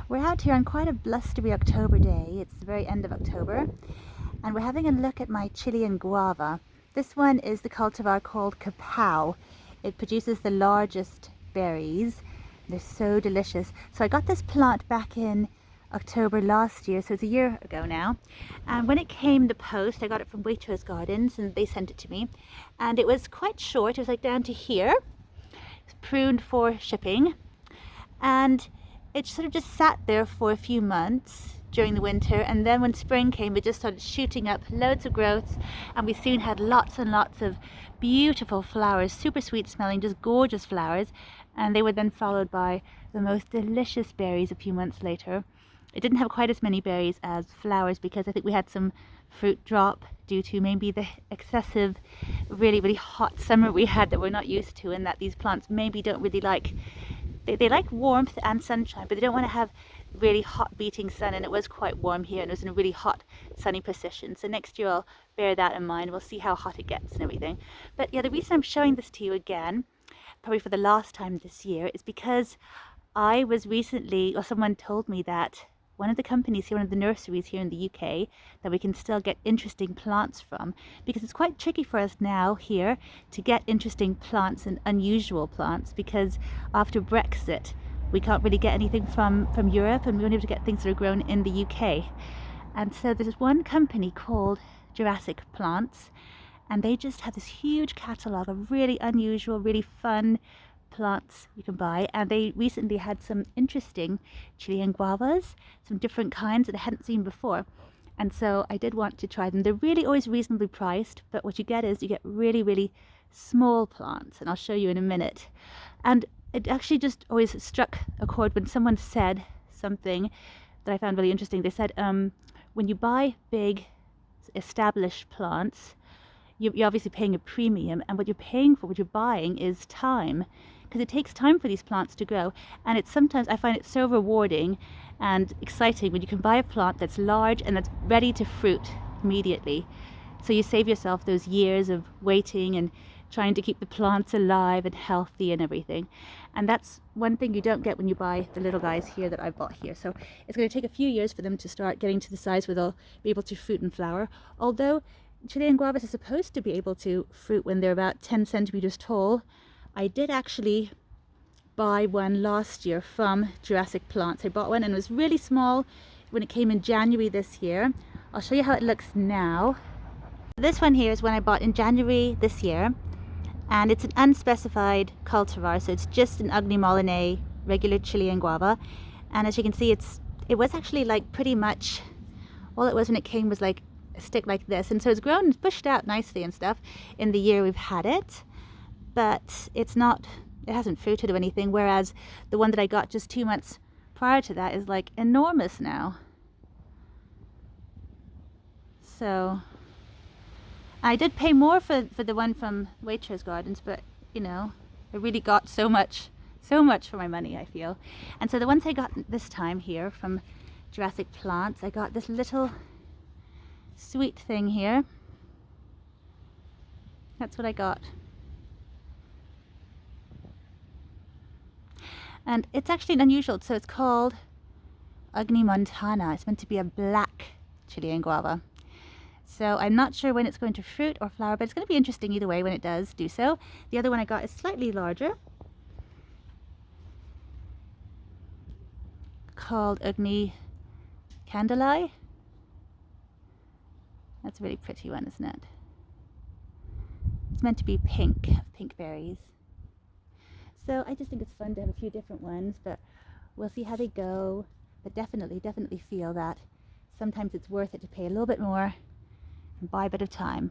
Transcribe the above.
We're out here on quite a blustery October day. It's the very end of October, and we're having a look at my Chilean guava. This one is the cultivar called Kapow. It produces the largest berries. They're so delicious. So I got this plant back in October last year, so it's a year ago now. And when it came the post, I got it from Waitrose Gardens and they sent it to me. And it was quite short, it was like down to here. It's pruned for shipping. And it sort of just sat there for a few months during the winter, and then when spring came it just started shooting up, loads of growths, and we soon had lots and lots of beautiful flowers, super sweet smelling, just gorgeous flowers, and they were then followed by the most delicious berries a few months later. It didn't have quite as many berries as flowers because I think we had some fruit drop due to maybe the excessive really hot summer we had that we're not used to, and that these plants maybe don't really like. They like warmth and sunshine, but they don't want to have really hot beating sun, and it was quite warm here and it was in a really hot sunny position. So next year I'll bear that in mind. We'll see how hot it gets and everything. But yeah, the reason I'm showing this to you again, probably for the last time this year, is because I was recently, or someone told me that one of the companies here, one of the nurseries here in the UK, that we can still get interesting plants from, because it's quite tricky for us now here to get interesting plants and unusual plants, because after Brexit we can't really get anything from Europe, and we're only able to get things that are grown in the UK. And so there's one company called Jurassic Plants, and they just have this huge catalogue of really unusual, really fun plants you can buy, and they recently had some interesting Chilean guavas, some different kinds that I hadn't seen before, and so I did want to try them. They're really always reasonably priced, but what you get is you get really small plants, and I'll show you in a minute. And it actually just always struck a chord when someone said something that I found really interesting. They said when you buy big established plants, you're obviously paying a premium, and what you're paying for, what you're buying, is time, because it takes time for these plants to grow. And it's sometimes, I find it so rewarding and exciting when you can buy a plant that's large and that's ready to fruit immediately. So you save yourself those years of waiting and trying to keep the plants alive and healthy and everything. And that's one thing you don't get when you buy the little guys here that I bought here. So it's going to take a few years for them to start getting to the size where they'll be able to fruit and flower. Although Chilean guavas are supposed to be able to fruit when they're about 10 centimeters tall. I did actually buy one last year from Jurassic Plants. I bought one and it was really small when it came in January this year. I'll show you how it looks now. This one here is one I bought in January this year, and it's an unspecified cultivar, so it's just an Ugly Molinet regular Chilean guava. And as you can see, it was actually like pretty much all it was when it came was like a stick like this, and so it's grown and pushed out nicely and stuff in the year we've had it, but it hasn't fruited or anything, whereas the one that I got just 2 months prior to that is like enormous now. So I did pay more for the one from Waitrose Gardens, but you know, I really got so much for my money, I feel. And so the ones I got this time here from Jurassic Plants, I got this little sweet thing here. That's what I got. And it's actually unusual, so it's called Ugly Montana. It's meant to be a black Chilean guava. So I'm not sure when it's going to fruit or flower, but it's going to be interesting either way when it does do so. The other one I got is slightly larger, called Ugly Candeli. That's a really pretty one, isn't it? It's meant to be pink berries. So I just think it's fun to have a few different ones, but we'll see how they go. But definitely feel that sometimes it's worth it to pay a little bit more and buy a bit of time.